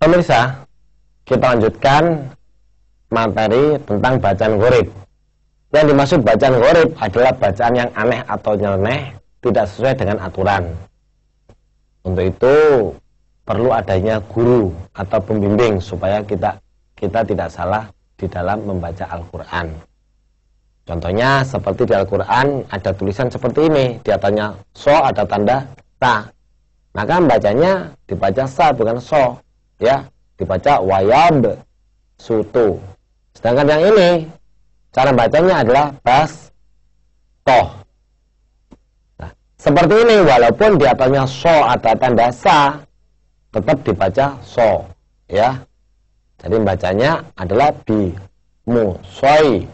Pemirsa, kita lanjutkan materi tentang bacaan gharib. Yang dimaksud bacaan gharib adalah bacaan yang aneh atau nyeleneh, tidak sesuai dengan aturan. Untuk itu perlu adanya guru atau pembimbing supaya kita tidak salah di dalam membaca Al-Quran. Contohnya seperti di Al-Quran ada tulisan seperti ini, di atasnya so ada tanda ta. Maka bacanya dibaca sa bukan so, ya, dibaca wayab sutu. Sedangkan yang ini cara bacanya adalah bas toh. Nah, seperti ini walaupun di atasnya so ada tanda sa, tetap dibaca so, ya. Jadi bacanya adalah bi mu soi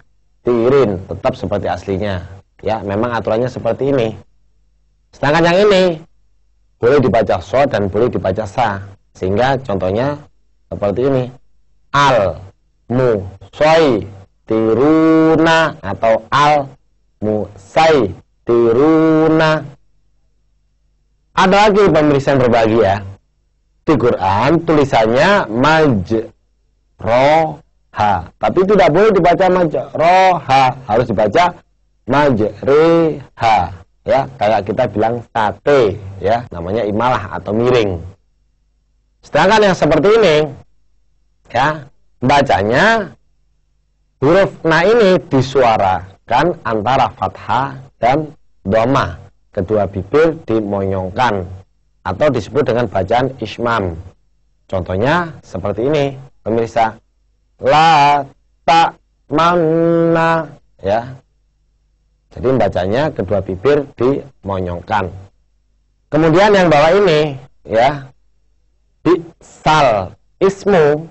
tirin, tetap seperti aslinya, ya. Memang aturannya seperti ini. Sedangkan yang ini boleh dibaca so dan boleh dibaca sa, sehingga contohnya seperti ini, al mu soi tiruna atau al musai tiruna. Ada lagi pemirsa yang berbahagia, di Quran tulisannya majroha, tapi tidak boleh dibaca majroha, harus dibaca majreha, ya, kayak kita bilang sate, ya, namanya imalah atau miring. Sedangkan yang seperti ini, ya, bacanya huruf na ini disuarakan antara fathah dan dhamma, kedua bibir dimonyongkan atau disebut dengan bacaan ismam. Contohnya seperti ini, pemirsa, la ta manna, ya. Jadi bacanya kedua bibir dimonyongkan. Kemudian yang bawah ini, ya, bisal ismu,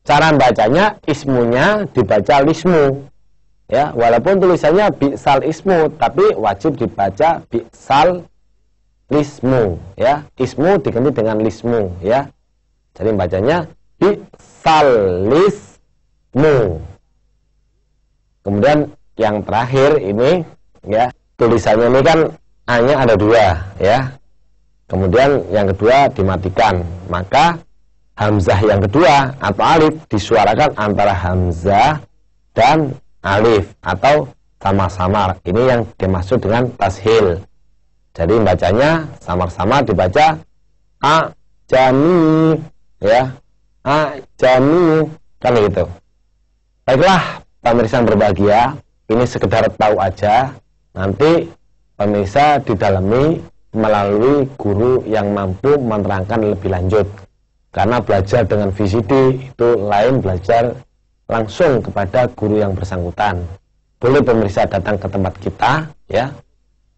cara bacanya ismunya dibaca lismu, ya, walaupun tulisannya bisal ismu tapi wajib dibaca bisal lismu, ya, ismu diganti dengan lismu, ya. Jadi bacanya bisal lismu. Kemudian yang terakhir ini, ya, tulisannya ini kan A-nya ada dua, ya. Kemudian yang kedua dimatikan, maka hamzah yang kedua atau alif disuarakan antara hamzah dan alif atau samar-samar. Ini yang dimaksud dengan tashil. Jadi bacanya samar-samar dibaca a jami, ya, a jami, kan gitu. Baiklah pemirsa yang berbahagia, ini sekedar tahu aja. Nanti pemirsa didalami melalui guru yang mampu menerangkan lebih lanjut. Karena belajar dengan VCD itu lain belajar langsung kepada guru yang bersangkutan. Boleh pemirsa datang ke tempat kita, ya.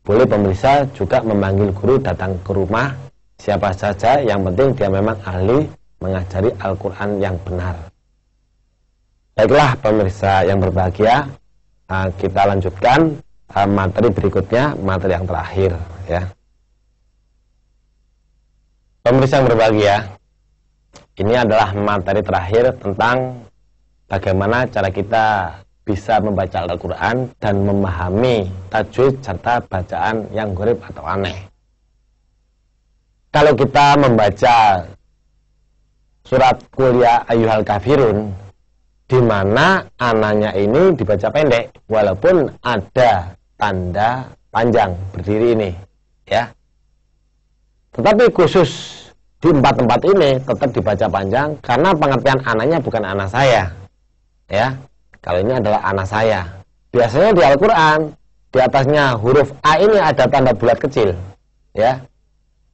Boleh pemirsa juga memanggil guru datang ke rumah siapa saja, yang penting dia memang ahli mengajari Al-Quran yang benar. Baiklah pemirsa yang berbahagia, kita lanjutkan materi berikutnya, materi yang terakhir, ya. Pemirsa yang berbahagia, ini adalah materi terakhir tentang bagaimana cara kita bisa membaca Al-Quran dan memahami tajwid serta bacaan yang gharib atau aneh. Kalau kita membaca surat Qul ya ayyuhal kafirun, di mana ananya ini dibaca pendek, walaupun ada tanda panjang berdiri ini, ya. Tetapi khusus di 4 tempat ini tetap dibaca panjang karena pengertian ananya bukan ana saya, ya. Kalau ini adalah ana saya. Biasanya di Al-Quran di atasnya huruf A ini ada tanda bulat kecil, ya.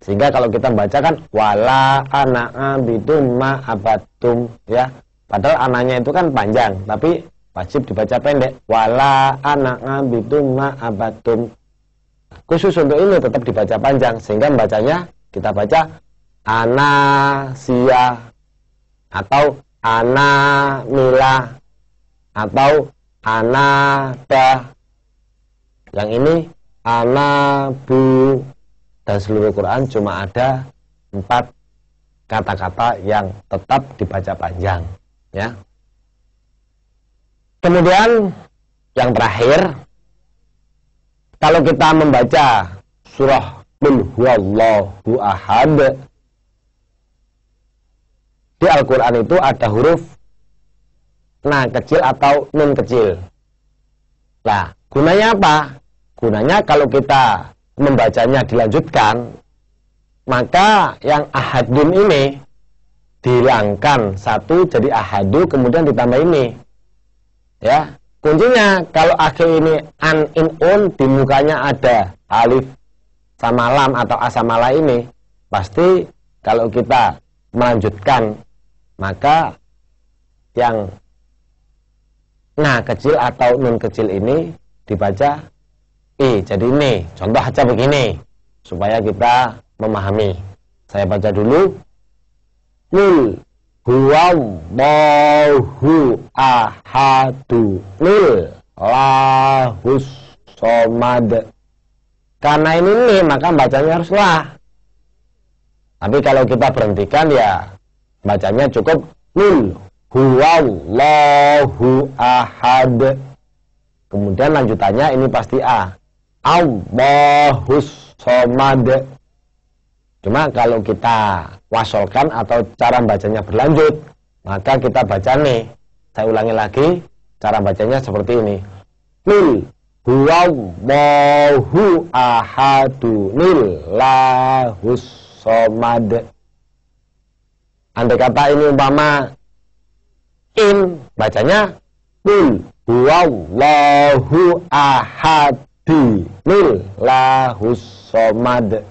Sehingga kalau kita membacakan wala ana abidum ma abatum, ya. Padahal ananya itu kan panjang, tapi wajib dibaca pendek. Wala ana abidum ma abatum. Khusus untuk ini tetap dibaca panjang, sehingga membacanya kita baca ana sia atau ana mila atau ana ba. Yang ini ana bu. Dan seluruh Quran cuma ada 4 kata-kata yang tetap dibaca panjang, ya. Kemudian yang terakhir, kalau kita membaca surah Qul huwallahu ahad, Di Al-Quran itu ada huruf na kecil atau nun kecil. Nah, gunanya apa? Gunanya kalau kita membacanya dilanjutkan, maka yang ahadun ini dihilangkan satu jadi ahadu, kemudian ditambah ini. Ya, kuncinya kalau akhir ini an in un, di mukanya ada alif sama lam atau a sama la ini, pasti kalau kita melanjutkan, maka yang na kecil atau nun kecil ini dibaca i, jadi ini. Contoh aja begini supaya kita memahami. Saya baca dulu. Qul huwallahu ahadu lahus somad. Karena ini nih, maka bacanya harus lah. Tapi kalau kita berhentikan, ya bacanya cukup qul huwallahu ahad. Kemudian lanjutannya ini pasti a, Allahus somad. Cuma kalau kita wasolkan atau cara bacanya berlanjut, maka kita baca nih. Saya ulangi lagi, cara bacanya seperti ini. Qul huwallahu ahadu lahus somad. Andai kata ini umpama in, bacanya qul huwallahu ahadi lahus somad.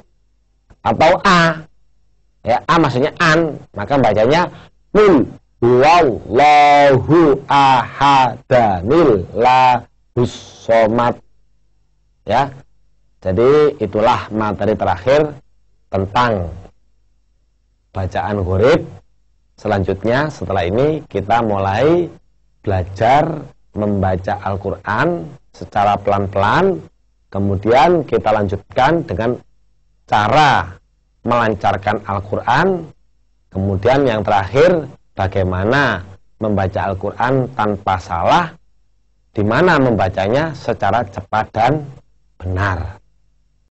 Atau a, ya a maksudnya an, maka bacanya qul huwallahu ahadanil lahus somad. Ya, jadi itulah materi terakhir tentang bacaan gharib. Selanjutnya setelah ini kita mulai belajar membaca Al-Quran secara pelan-pelan. Kemudian kita lanjutkan dengan cara melancarkan Al-Quran. Kemudian yang terakhir, bagaimana membaca Al-Quran tanpa salah, di mana membacanya secara cepat dan benar.